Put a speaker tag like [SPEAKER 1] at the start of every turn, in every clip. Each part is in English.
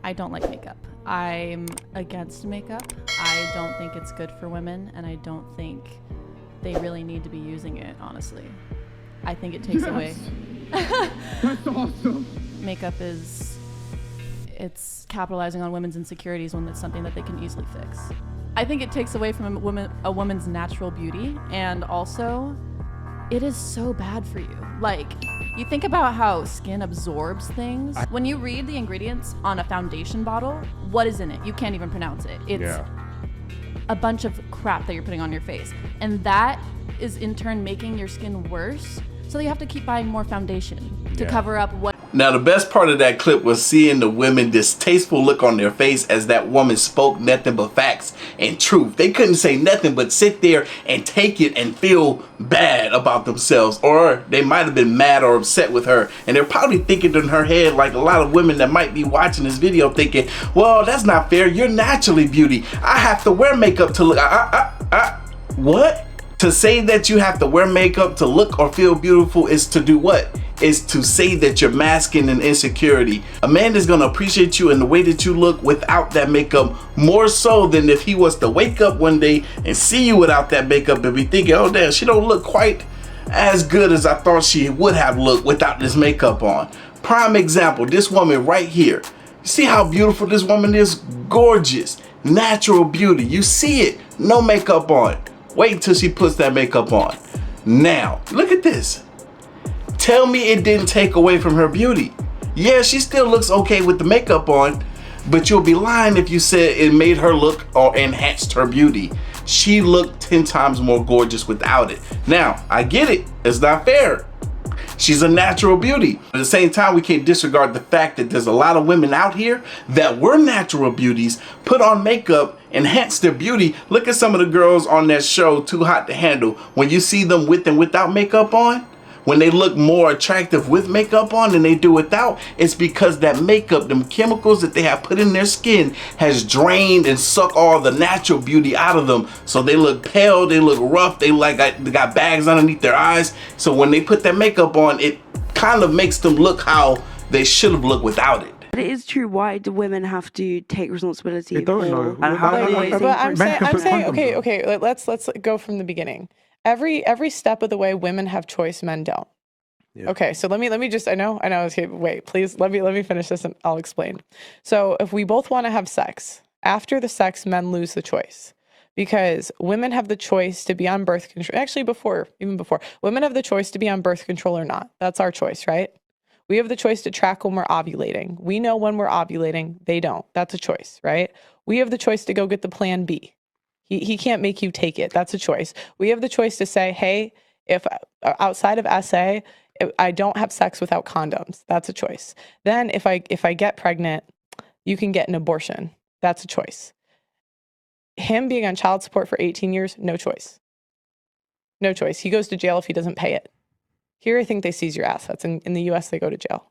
[SPEAKER 1] I don't like makeup. I'm against makeup. I don't think it's good for women, and I don't think they really need to be using it, honestly. I think it takes away.
[SPEAKER 2] That's awesome.
[SPEAKER 1] Makeup it's capitalizing on women's insecurities when it's something that they can easily fix. I think it takes away from a woman's natural beauty, and also it is so bad for you. Like, you think about how skin absorbs things. When you read the ingredients on a foundation bottle, what is in it? You can't even pronounce it. It's a bunch of crap that you're putting on your face. And that is in turn making your skin worse. So you have to keep buying more foundation to cover up what.
[SPEAKER 3] Now, the best part of that clip was seeing the women distasteful look on their face as that woman spoke nothing but facts and truth. They couldn't say nothing but sit there and take it and feel bad about themselves, or they might have been mad or upset with her. And they're probably thinking in her head, like a lot of women that might be watching this video, thinking, well, that's not fair. You're naturally beauty. I have to wear makeup to look. What? To say that you have to wear makeup to look or feel beautiful is to do what? Is to say that you're masking an insecurity. A man is gonna appreciate you in the way that you look without that makeup more so than if he was to wake up one day and see you without that makeup and be thinking, oh damn, she don't look quite as good as I thought she would have looked without this makeup on. Prime example, this woman right here. See how beautiful this woman is? Gorgeous, natural beauty. You see it, no makeup on. Wait until she puts that makeup on. Now, look at this. Tell me it didn't take away from her beauty. Yeah, she still looks okay with the makeup on, but you'll be lying if you said it made her look or enhanced her beauty. She looked 10 times more gorgeous without it. Now, I get it. It's not fair. She's a natural beauty. At the same time, we can't disregard the fact that there's a lot of women out here that were natural beauties, put on makeup, enhance their beauty. Look at some of the girls on that show, Too Hot to Handle. When you see them with and without makeup on, when they look more attractive with makeup on than they do without, it's because that makeup, them chemicals that they have put in their skin, has drained and sucked all the natural beauty out of them. So they look pale, they look rough, they got bags underneath their eyes. So when they put that makeup on, it kind of makes them look how they should have looked without it.
[SPEAKER 4] But it is true. Why do women have to take responsibility?
[SPEAKER 2] They don't know.
[SPEAKER 4] And how
[SPEAKER 5] But I'm saying, okay. Let's go from the beginning. Every step of the way, women have choice, men don't. Yeah. Okay, so let me just, I know. Okay, wait, please let me finish this and I'll explain. So if we both want to have sex, after the sex, men lose the choice. Because women have the choice to be on birth control. Actually, even before, women have the choice to be on birth control or not. That's our choice, right? We have the choice to track when we're ovulating. We know when we're ovulating. They don't. That's a choice, right? We have the choice to go get the plan B. He can't make you take it. That's a choice. We have the choice to say, hey, if outside of SA, I don't have sex without condoms. That's a choice. Then if I get pregnant, you can get an abortion. That's a choice. Him being on child support for 18 years, no choice. No choice. He goes to jail if he doesn't pay it. Here, I think they seize your assets. In the US, they go to jail.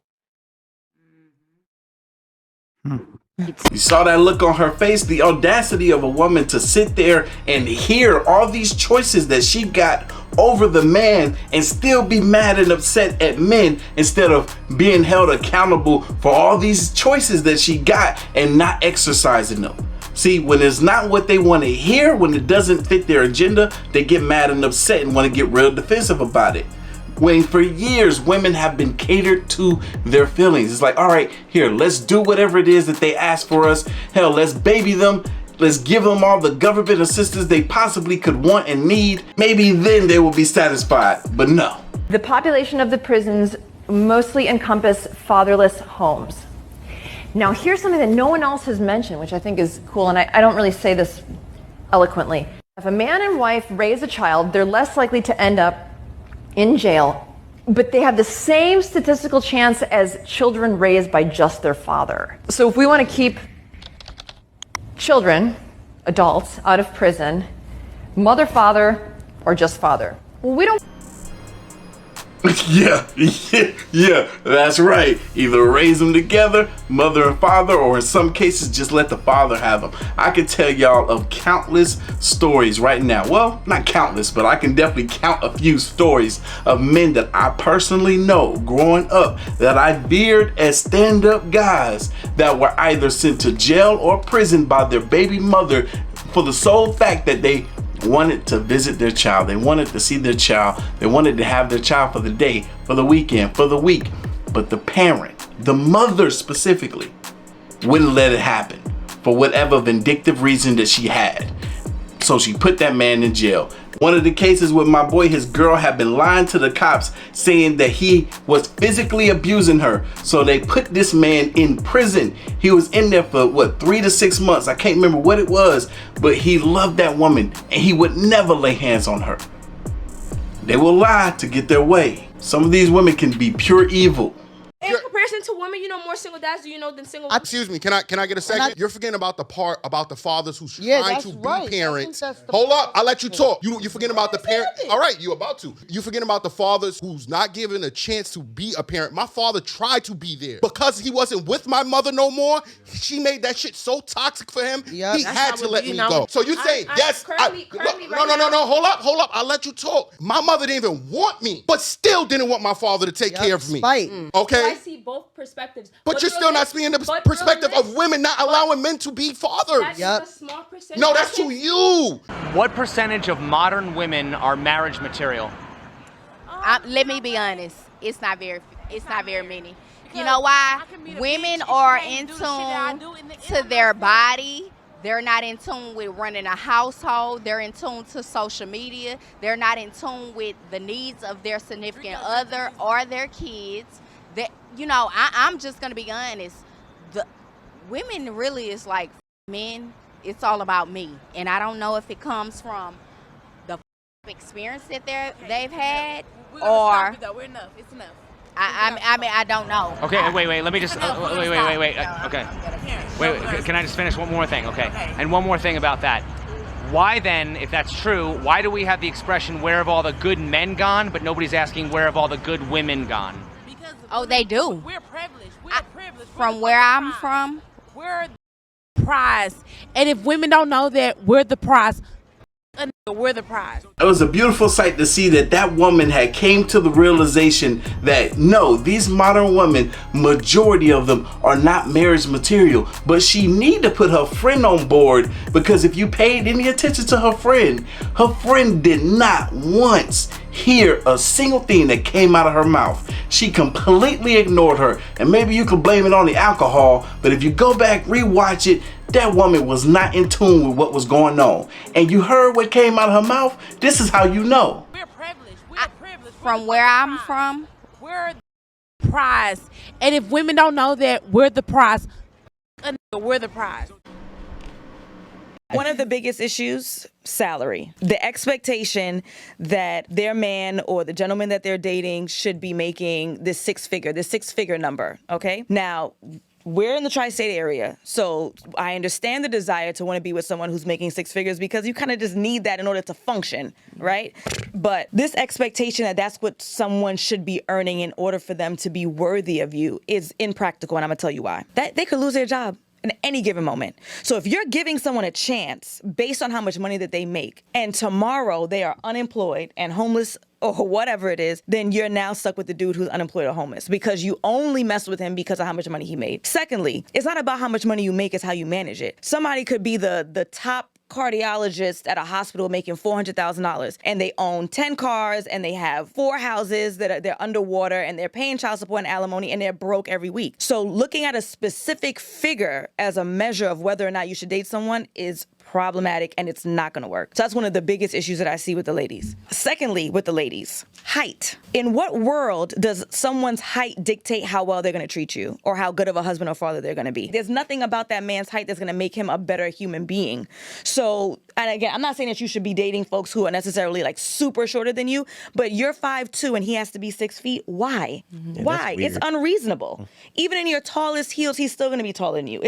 [SPEAKER 3] You saw that look on her face, the audacity of a woman to sit there and hear all these choices that she got over the man and still be mad and upset at men instead of being held accountable for all these choices that she got and not exercising them. See, when it's not what they want to hear, when it doesn't fit their agenda, they get mad and upset and want to get real defensive about it. When for years, women have been catered to their feelings. It's like, all right, here, let's do whatever it is that they ask for us. Hell, let's baby them. Let's give them all the government assistance they possibly could want and need. Maybe then they will be satisfied, but no.
[SPEAKER 6] The population of the prisons mostly encompass fatherless homes. Now, here's something that no one else has mentioned, which I think is cool, and I don't really say this eloquently. If a man and wife raise a child, they're less likely to end up in jail, but they have the same statistical chance as children raised by just their father. So if we want to keep children, adults, out of prison, mother, father, or just father, well, we don't.
[SPEAKER 3] Yeah, that's right. Either raise them together, mother and father, or in some cases, just let the father have them. I can tell y'all of countless stories right now. Well, not countless, but I can definitely count a few stories of men that I personally know growing up that I veered as stand-up guys that were either sent to jail or prison by their baby mother for the sole fact that they wanted to visit their child. They wanted to see their child. They wanted to have their child for the day, for the weekend, for the week. But the parent, the mother specifically, wouldn't let it happen for whatever vindictive reason that she had. So she put that man in jail. One of the cases with my boy, his girl had been lying to the cops saying that he was physically abusing her. So they put this man in prison. He was in there for what, 3 to 6 months. I can't remember what it was, but he loved that woman and he would never lay hands on her. They will lie to get their way. Some of these women can be pure evil.
[SPEAKER 7] In comparison to women, you know more single dads do you know than single women?
[SPEAKER 8] Excuse me, can I get a second? You're forgetting about the part about the fathers who's trying to be parents. Hold up, I'll let you talk. You forgetting about the parent. All right, you about to. You forgetting about the fathers who's not given a chance to be a parent. My father tried to be there. Because he wasn't with my mother no more, she made that shit so toxic for him, he had to let me go. So you say, yes, no, hold up, I'll let you talk. My mother didn't even want me, but still didn't want my father to take care of me. Okay?
[SPEAKER 7] I see both perspectives.
[SPEAKER 8] But you're still not seeing the perspective of women not allowing men to be fathers.
[SPEAKER 7] That's a small percentage.
[SPEAKER 8] No, that's to you.
[SPEAKER 9] What percentage of modern women are marriage material?
[SPEAKER 10] Let me be honest. It's not very many. You know why? Women are in tune to their body. They're not in tune with running a household. They're in tune to social media. They're not in tune with the needs of their significant other or their kids. I'm just gonna be honest. The women really is like men. It's all about me, and I don't know if it comes from the experience that they've had or.
[SPEAKER 1] We're enough. It's enough.
[SPEAKER 10] I don't know.
[SPEAKER 9] Okay, wait. Let me just wait. Okay. Wait. Can I just finish one more thing? Okay. And one more thing about that. Why then, if that's true, why do we have the expression "where have all the good men gone," but nobody's asking "where have all the good women gone"?
[SPEAKER 10] Oh, they do.
[SPEAKER 11] We're privileged.
[SPEAKER 10] From where I'm from,
[SPEAKER 11] we're the prize. And if women don't know that we're the prize, we're the prize.
[SPEAKER 3] It was a beautiful sight to see that woman had came to the realization that no, these modern women, majority of them are not marriage material, but she need to put her friend on board, because if you paid any attention to her friend did not once hear a single thing that came out of her mouth. She completely ignored her, and maybe you can blame it on the alcohol, but if you go back, rewatch it, that woman was not in tune with what was going on. And you heard what came out of her mouth? This is how you know.
[SPEAKER 11] We're privileged.
[SPEAKER 10] From where I'm from,
[SPEAKER 11] we're the prize. And if women don't know that we're the prize, we're the prize.
[SPEAKER 12] One of the biggest issues, salary. The expectation that their man or the gentleman that they're dating should be making this six figure number, okay? Now, we're in the tri-state area, so I understand the desire to want to be with someone who's making six figures, because you kind of just need that in order to function, right? But this expectation that that's what someone should be earning in order for them to be worthy of you is impractical, and I'm going to tell you why. That they could lose their job in any given moment. So if you're giving someone a chance based on how much money that they make, and tomorrow they are unemployed and homeless or whatever it is, then you're now stuck with the dude who's unemployed or homeless because you only mess with him because of how much money he made. Secondly, it's not about how much money you make, it's how you manage it. Somebody could be the top cardiologist at a hospital making $400,000, and they own 10 cars, and they have 4 houses that they're underwater, and they're paying child support and alimony, and they're broke every week. So looking at a specific figure as a measure of whether or not you should date someone is problematic, and it's not going to work. So that's one of the biggest issues that I see with the ladies. Secondly, with the ladies, height. In what world does someone's height dictate how well they're going to treat you or how good of a husband or father they're going to be? There's nothing about that man's height that's going to make him a better human being. So, and again, I'm not saying that you should be dating folks who are necessarily like super shorter than you, but you're 5'2" and he has to be 6 feet. Why? Yeah, why? It's unreasonable. Even in your tallest heels, he's still going to be taller than you.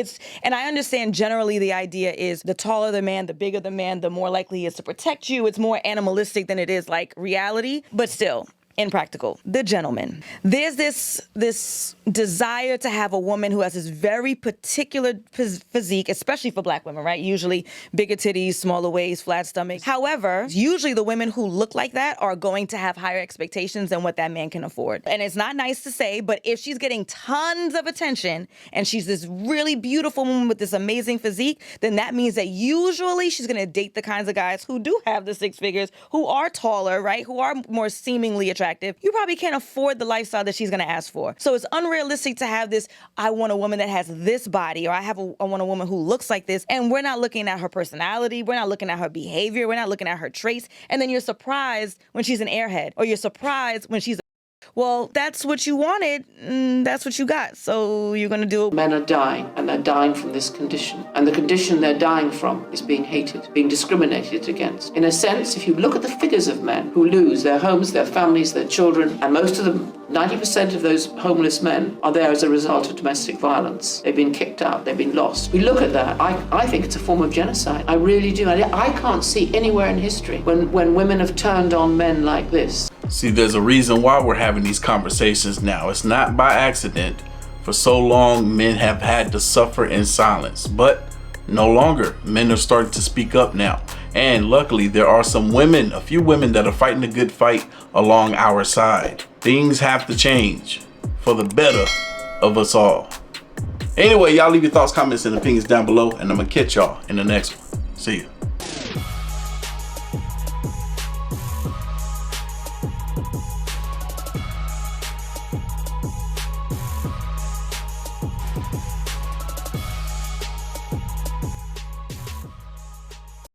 [SPEAKER 12] And I understand generally the idea is the taller the man, the bigger the man, the more likely he is to protect you. It's more animalistic than it is like reality. But still, Impractical, the gentleman. There's this desire to have a woman who has this very particular physique, especially for black women, right? Usually bigger titties, smaller waist, flat stomach. However, usually the women who look like that are going to have higher expectations than what that man can afford. And it's not nice to say, but if she's getting tons of attention and she's this really beautiful woman with this amazing physique, then that means that usually she's gonna date the kinds of guys who do have the six figures, who are taller, right? Who are more seemingly attractive. You probably can't afford the lifestyle that she's gonna ask for. So it's unrealistic to have this, I want a woman that has this body, or I want a woman who looks like this, and we're not looking at her personality, we're not looking at her behavior, we're not looking at her traits, and then you're surprised when she's an airhead, or you're surprised when she's well, that's what you wanted, and that's what you got, so you're gonna do it.
[SPEAKER 13] Men are dying, and they're dying from this condition. And the condition they're dying from is being hated, being discriminated against. In a sense, if you look at the figures of men who lose their homes, their families, their children, and most of them, 90% of those homeless men are there as a result of domestic violence. They've been kicked out, they've been lost. We look at that, I think it's a form of genocide. I really do. I can't see anywhere in history when women have turned on men like this.
[SPEAKER 3] See, there's a reason why we're having these conversations now. It's not by accident. For so long, men have had to suffer in silence, but no longer. Men are starting to speak up now. And luckily, there are some women, a few women that are fighting a good fight along our side. Things have to change for the better of us all. Anyway, y'all leave your thoughts, comments, and opinions down below, and I'm gonna catch y'all in the next one. See ya.